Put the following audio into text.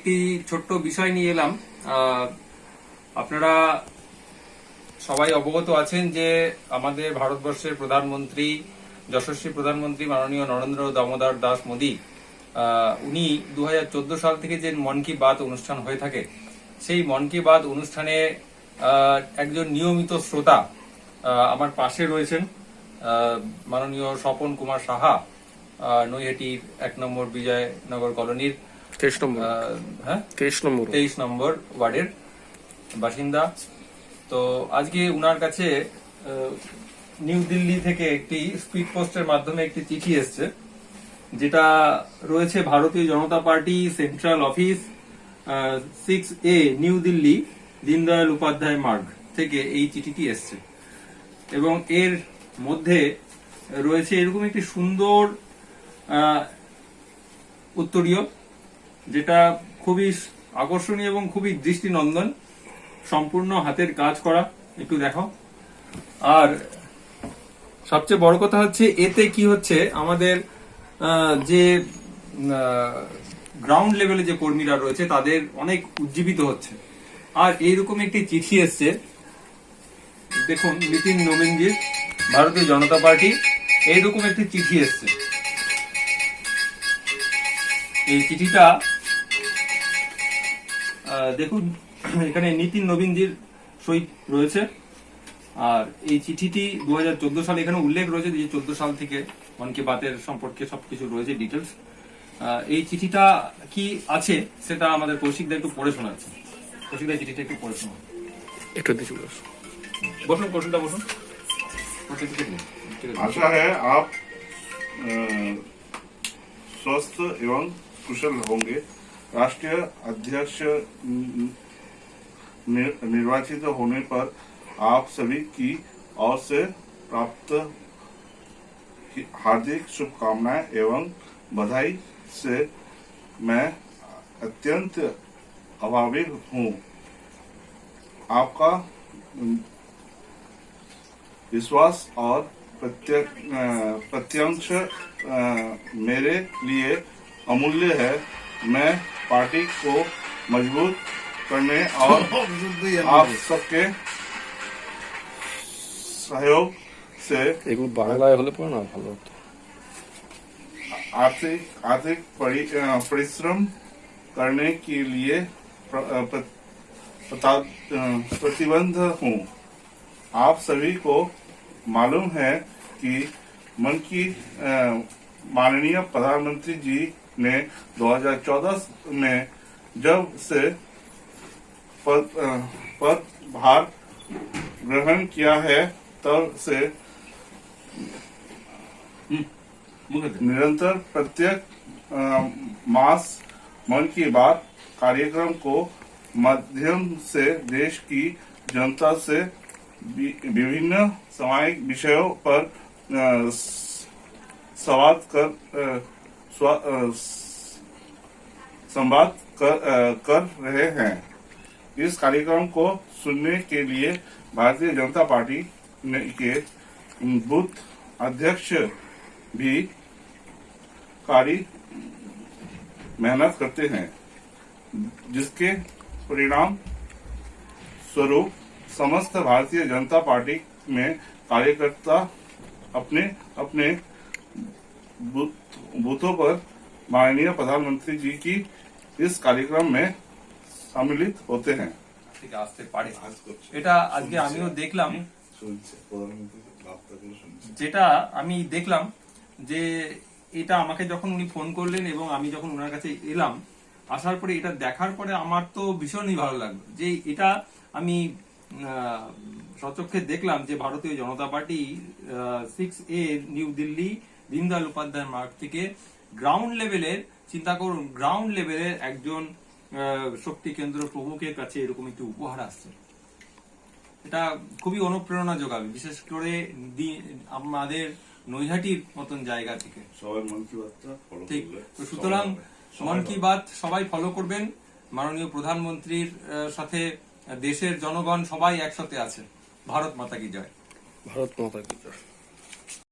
একটি ছোট্ট বিষয় নিয়ে এলাম। আপনারা সবাই অবগত আছেন যে আমাদের ভারতবর্ষের প্রধানমন্ত্রী, যশস্বী প্রধানমন্ত্রী মাননীয় নরেন্দ্র দামোদর দাস মোদী, উনি 2014 সাল থেকে যে মন কি বাত অনুষ্ঠান হয়ে থাকে, সেই মন কি বাত অনুষ্ঠানে একজন নিয়মিত শ্রোতা আমার পাশে রয়েছেন, মাননীয় স্বপন কুমার সাহা, নৈহাটির 1 নম্বর বিজয়নগর কলোনির 23 নম্বর ওয়ার্ডের বাসিন্দা। তো আজকে উনার কাছে নিউ দিল্লি থেকে একটি স্পিড পোস্টের মাধ্যমে একটি চিঠি এসছে, যেটা রয়েছে Bharatiya Janata party central office 6A New Delhi, Deendayal Upadhyay Marg থেকে এই চিঠিটি এসছে। এবং এর মধ্যে রয়েছে এরকম একটি সুন্দর উত্তরীয়, যেটা খুবই আকর্ষণীয় এবং খুবই দৃষ্টিনন্দন, সম্পূর্ণ হাতের কাজ করা। একটু দেখো। আর সবচেয়ে বড় কথা হচ্ছে এতে কি হচ্ছে, আমাদের যে গ্রাউন্ড লেভেলে যে কর্মীরা রয়েছে তাদের অনেক উজ্জীবিত হচ্ছে। আর এইরকম একটি চিঠি এসছে, দেখুন, নীতিন নবীনজির, ভারতীয় জনতা পার্টি, এইরকম একটি চিঠি এসছে। এই চিঠিটা দেখুন, এখানে নীতিন নবীনজির সই রয়েছে। আর এই চিঠিটি 2014 সালে এখানে উল্লেখ রয়েছে যে 14 সাল থেকে মন কি বাতের সম্পর্কে সবকিছু রয়েছে ডিটেলস। এই চিঠিটা কি আছে সেটা আমাদের কৌশিকদা একটু পড়ে শোনাচ্ছে। কৌশিকদা চিঠিটা একটু পড়ে শোনান। একটু বসুন কৌশিকদা, বসুন। आशा है आप स्वस्थ एवं कुशल होंगे। राष्ट्रीय अध्यक्ष निर्वाचित होने पर आप सभी की ओर से प्राप्त हार्दिक शुभकामनाएं एवं बधाई से मैं अत्यंत आभारी हूं। आपका विश्वास और प्रत्यक्ष मेरे लिए अमूल्य है। मैं पार्टी को मजबूत करने और आप सबके सहयोग से এগুলো বাংলায় হলে পড়ো না, ভালো হতো। आर्थिक परिश्रम करने के लिए प्रतिबद्ध हूँ। आप सभी को मालूम है कि मन की माननीय प्रधानमंत्री जी ने 2014 में जब से पदभार ग्रहण किया है, तब से निरंतर प्रत्येक मास मन की बात कार्यक्रम को माध्यम से देश की जनता से विभिन्न सामाजिक विषयों पर संवाद कर रहे हैं। इस कार्यक्रम को सुनने के लिए भारतीय जनता पार्टी के बूथ अध्यक्ष भी कारी मेहनत करते हैं, जिसके परिणाम स्वरूप समस्त भारतीय जनता पार्टी में कार्यकर्ता अपने अपने बूथों पर माननीय प्रधानमंत्री जी की इस कार्यक्रम में सम्मिलित होते हैं। আসতে পারে, এটা আজকে আমিও দেখলাম। যেটা আমি দেখলাম যে এটা আমাকে যখন উনি ফোন করলেন এবং আমি যখন ওনার কাছে এলাম, আসার পরে এটা দেখার পরে আমার তো ভীষণই ভালো লাগলো যে এটা আমি সচক্ষে দেখলাম যে Bharatiya Janata party 6A New Delhi, Deendayal Upadhyay Marg থেকে গ্রাউন্ড লেভেলের, চিন্তা করুন, গ্রাউন্ড লেভেলের একজন শক্তি কেন্দ্র প্রমুখের কাছে এরকম একটি উপহার আসছে। এটা খুবই অনুপ্রেরণা যোগাবে, বিশেষ করে আমাদের নৈহাটির মতন জায়গা থেকে। ঠিক, সুতরাং মন কি বাত সবাই ফলো করবেন। মাননীয় প্রধানমন্ত্রীর সাথে দেশের জনগণ সবাই একসাথে আছে। ভারত মাতা কি জয়। ভারত মাতা কি জয়।